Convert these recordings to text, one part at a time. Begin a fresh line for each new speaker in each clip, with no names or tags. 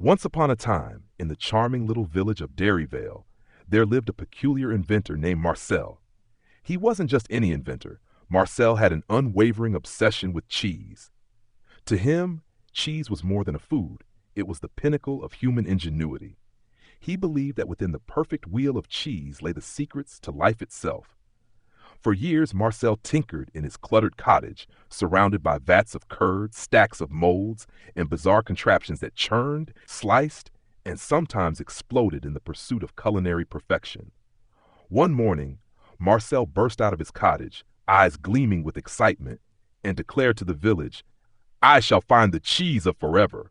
Once upon a time, in the charming little village of Dairyvale, there lived a peculiar inventor named Marcel. He wasn't just any inventor. Marcel had an unwavering obsession with cheese. To him, cheese was more than a food. It was the pinnacle of human ingenuity. He believed that within the perfect wheel of cheese lay the secrets to life itself. For years, Marcel tinkered in his cluttered cottage, surrounded by vats of curd, stacks of molds, and bizarre contraptions that churned, sliced, and sometimes exploded in the pursuit of culinary perfection. One morning, Marcel burst out of his cottage, eyes gleaming with excitement, and declared to the village, "I shall find the cheese of forever."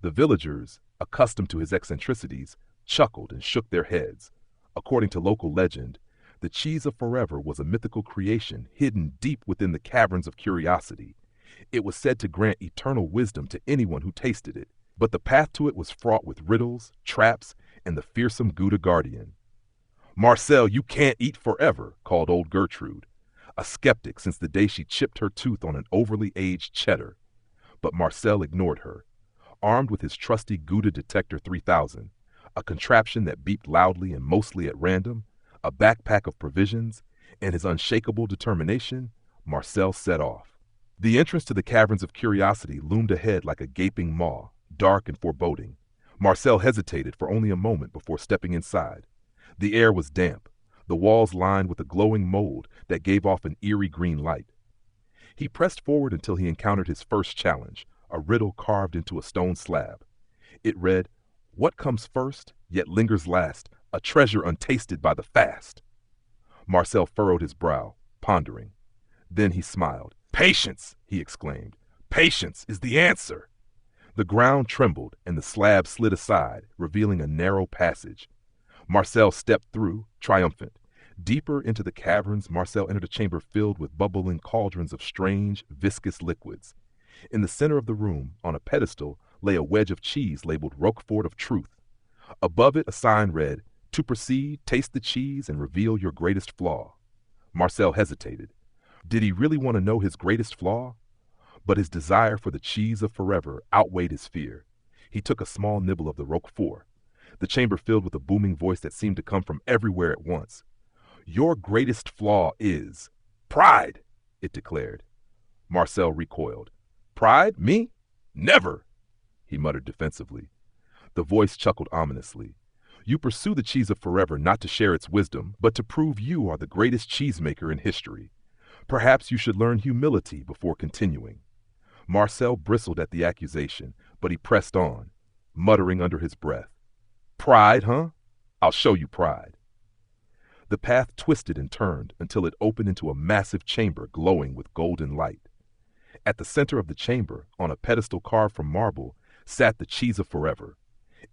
The villagers, accustomed to his eccentricities, chuckled and shook their heads. According to local legend, the cheese of forever was a mythical creation hidden deep within the caverns of curiosity. It was said to grant eternal wisdom to anyone who tasted it, but the path to it was fraught with riddles, traps, and the fearsome Gouda guardian. "Marcel, you can't eat forever," called old Gertrude, a skeptic since the day she chipped her tooth on an overly aged cheddar. But Marcel ignored her. Armed with his trusty Gouda Detector 3000, a contraption that beeped loudly and mostly at random, a backpack of provisions, and his unshakable determination, Marcel set off. The entrance to the caverns of curiosity loomed ahead like a gaping maw, dark and foreboding. Marcel hesitated for only a moment before stepping inside. The air was damp, the walls lined with a glowing mold that gave off an eerie green light. He pressed forward until he encountered his first challenge, a riddle carved into a stone slab. It read, "What comes first, yet lingers last, a treasure untasted by the fast." Marcel furrowed his brow, pondering. Then he smiled. "Patience!" he exclaimed. "Patience is the answer!" The ground trembled, and the slab slid aside, revealing a narrow passage. Marcel stepped through, triumphant. Deeper into the caverns, Marcel entered a chamber filled with bubbling cauldrons of strange, viscous liquids. In the center of the room, on a pedestal, lay a wedge of cheese labeled Roquefort of Truth. Above it, a sign read, "To proceed, taste the cheese and reveal your greatest flaw." Marcel hesitated. Did he really want to know his greatest flaw? But his desire for the cheese of forever outweighed his fear. He took a small nibble of the Roquefort. The chamber filled with a booming voice that seemed to come from everywhere at once. "Your greatest flaw is pride," it declared. Marcel recoiled. "Pride? Me? Never!" he muttered defensively. The voice chuckled ominously. "You pursue the cheese of forever not to share its wisdom, but to prove you are the greatest cheesemaker in history. Perhaps you should learn humility before continuing." Marcel bristled at the accusation, but he pressed on, muttering under his breath, "Pride, huh? I'll show you pride." The path twisted and turned until it opened into a massive chamber glowing with golden light. At the center of the chamber, on a pedestal carved from marble, sat the cheese of forever.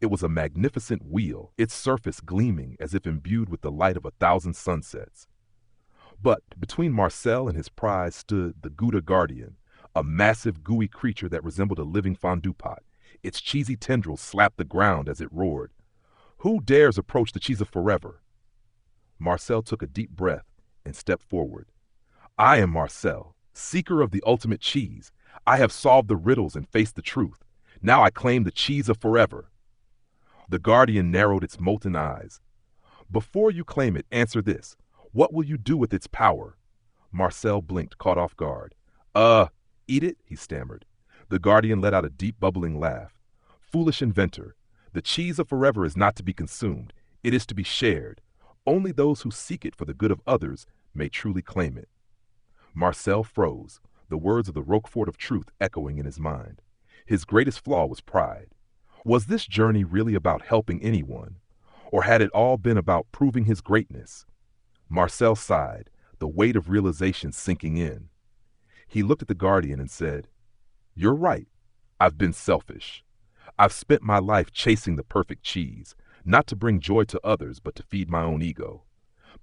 It was a magnificent wheel, its surface gleaming as if imbued with the light of 1,000 sunsets. But between Marcel and his prize stood the Gouda guardian, a massive gooey creature that resembled a living fondue pot. Its cheesy tendrils slapped the ground as it roared. "Who dares approach the cheese of forever?" Marcel took a deep breath and stepped forward. "I am Marcel, seeker of the ultimate cheese. I have solved the riddles and faced the truth. Now I claim the cheese of forever." The guardian narrowed its molten eyes. "Before you claim it, answer this. What will you do with its power?" Marcel blinked, caught off guard. Eat it," he stammered. The guardian let out a deep bubbling laugh. "Foolish inventor. The cheese of forever is not to be consumed. It is to be shared. Only those who seek it for the good of others may truly claim it." Marcel froze, the words of the Roquefort of Truth echoing in his mind. His greatest flaw was pride. Was this journey really about helping anyone? Or had it all been about proving his greatness? Marcel sighed, the weight of realization sinking in. He looked at the guardian and said, "You're right. I've been selfish. I've spent my life chasing the perfect cheese, not to bring joy to others, but to feed my own ego.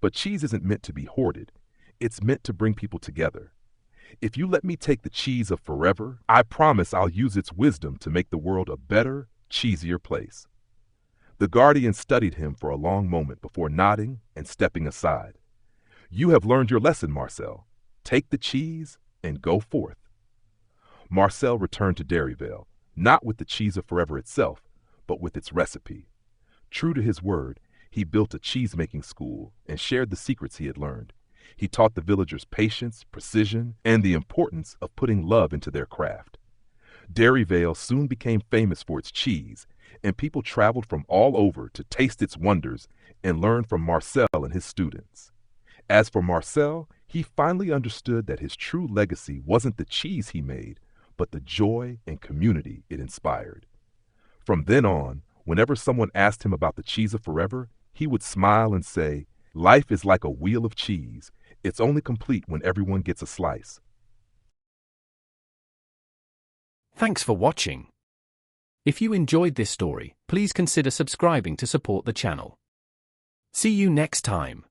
But cheese isn't meant to be hoarded. It's meant to bring people together. If you let me take the cheese of forever, I promise I'll use its wisdom to make the world a better, cheesier place." The guardian studied him for a long moment before nodding and stepping aside. "You have learned your lesson, Marcel. Take the cheese and go forth." Marcel returned to Dairyvale, not with the cheese of forever itself, but with its recipe. True to his word, he built a cheese-making school and shared the secrets he had learned. He taught the villagers patience, precision, and the importance of putting love into their craft. Dairyvale soon became famous for its cheese, and people traveled from all over to taste its wonders and learn from Marcel and his students. As for Marcel, he finally understood that his true legacy wasn't the cheese he made, but the joy and community it inspired. From then on, whenever someone asked him about the cheese of forever, he would smile and say, "Life is like a wheel of cheese. It's only complete when everyone gets a slice."
Thanks for watching. If you enjoyed this story, please consider subscribing to support the channel. See you next time.